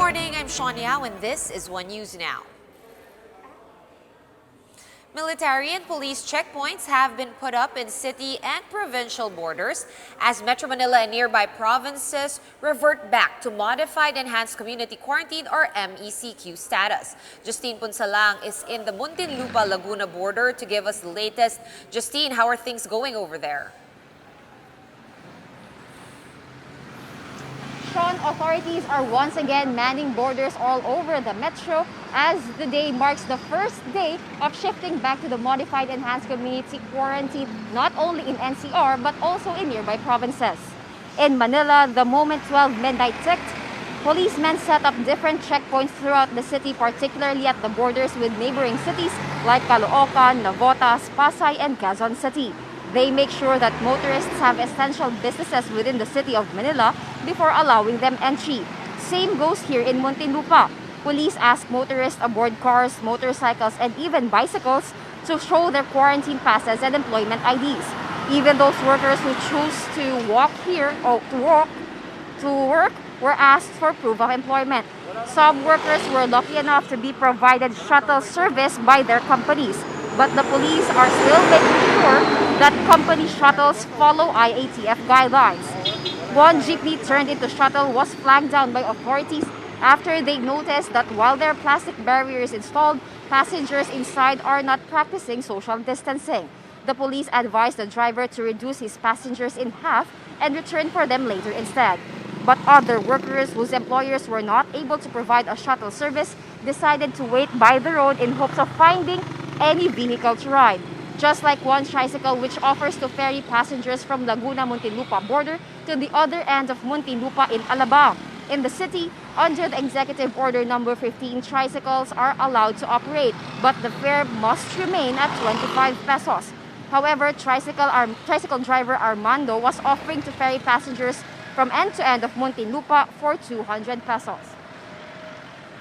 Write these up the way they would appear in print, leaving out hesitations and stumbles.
morning, I'm Sean Yao and this is One News Now. Military and police checkpoints have been put up in city and provincial borders as Metro Manila and nearby provinces revert back to Modified Enhanced Community Quarantine or MECQ status. Justine Punsalang is in the Muntinlupa-Laguna border to give us the latest. Justine, how are things going over there? Sean, authorities are once again manning borders all over the metro as the day marks the first day of shifting back to the Modified Enhanced Community Quarantine, not only in NCR but also in nearby provinces. In Manila, the moment 12 midnight ticked, policemen set up different checkpoints throughout the city, particularly at the borders with neighboring cities like Caloocan, Navotas, Pasay, and Quezon City. They make sure that motorists have essential businesses within the city of Manila before allowing them entry. Same goes here in Muntinlupa. Police ask motorists aboard cars, motorcycles, and even bicycles to show their quarantine passes and employment IDs. Even those workers who choose to walk here or to work were asked for proof of employment. Some workers were lucky enough to be provided shuttle service by their companies, but the police are still making sure that company shuttles follow IATF guidelines. One jeepney turned into shuttle was flagged down by authorities after they noticed that while there are plastic barriers installed, passengers inside are not practicing social distancing. The police advised the driver to reduce his passengers in half and return for them later instead. But other workers whose employers were not able to provide a shuttle service decided to wait by the road in hopes of finding any vehicle to ride. Just like one tricycle which offers to ferry passengers from Laguna-Muntinlupa border to the other end of Muntinlupa in Alabang. In the city, under the Executive Order number 15, tricycles are allowed to operate, but the fare must remain at 25 pesos. However, tricycle driver Armando was offering to ferry passengers from end to end of Muntinlupa for 200 pesos.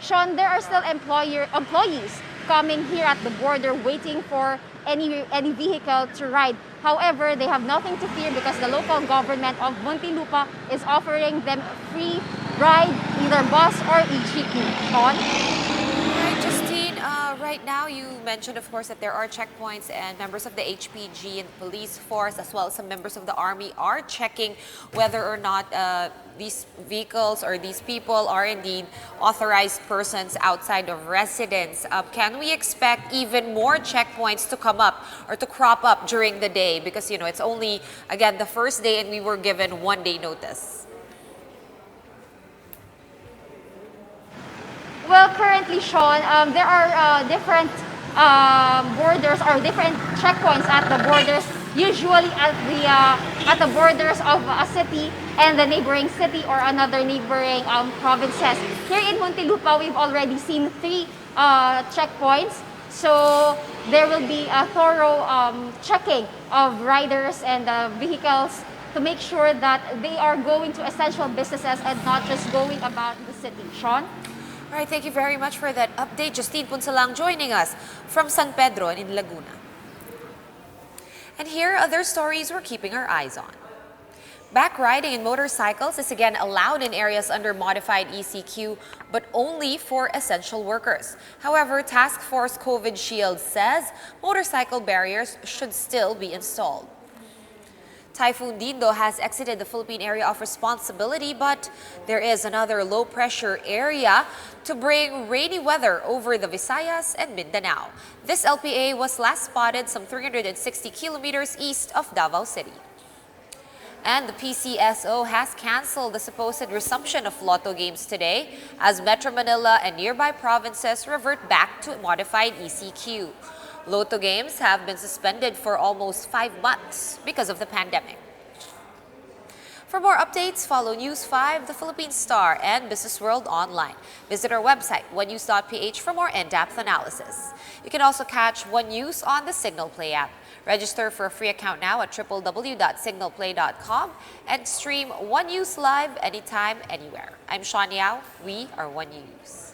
Sean, there are still employees coming here at the border waiting for any vehicle to ride. However, they have nothing to fear because the local government of Muntinlupa is offering them free ride, either bus or e-jeepney. Sean? Right, Justine, right now you mentioned, of course, that there are checkpoints and members of the HPG and police force as well as some members of the army are checking whether or not these vehicles or these people are indeed authorized persons outside of residence. Can we expect even more checkpoints to come up or to crop up during the day? Because, it's only, again, the first day and we were given 1 day notice. Well, currently, Sean, there are different borders or different checkpoints at the borders, usually at the borders of a city and the neighboring city or another neighboring provinces. Here in Muntinlupa, we've already seen 3 checkpoints. So there will be a thorough checking of riders and vehicles to make sure that they are going to essential businesses and not just going about the city. Sean? All right, thank you very much for that update. Justine Punsalang joining us from San Pedro in Laguna. And here are other stories we're keeping our eyes on. Backriding in motorcycles is again allowed in areas under modified ECQ, but only for essential workers. However, Task Force COVID Shield says motorcycle barriers should still be installed. Typhoon Dindo has exited the Philippine area of responsibility, but there is another low-pressure area to bring rainy weather over the Visayas and Mindanao. This LPA was last spotted some 360 kilometers east of Davao City. And the PCSO has canceled the supposed resumption of lotto games today as Metro Manila and nearby provinces revert back to modified ECQ. Lotto games have been suspended for almost 5 months because of the pandemic. For more updates, follow News 5, The Philippine Star, and Business World online. Visit our website, onenews.ph, for more in-depth analysis. You can also catch One News on the Signal Play app. Register for a free account now at www.signalplay.com and stream One News live anytime, anywhere. I'm Sean Yao. We are One News.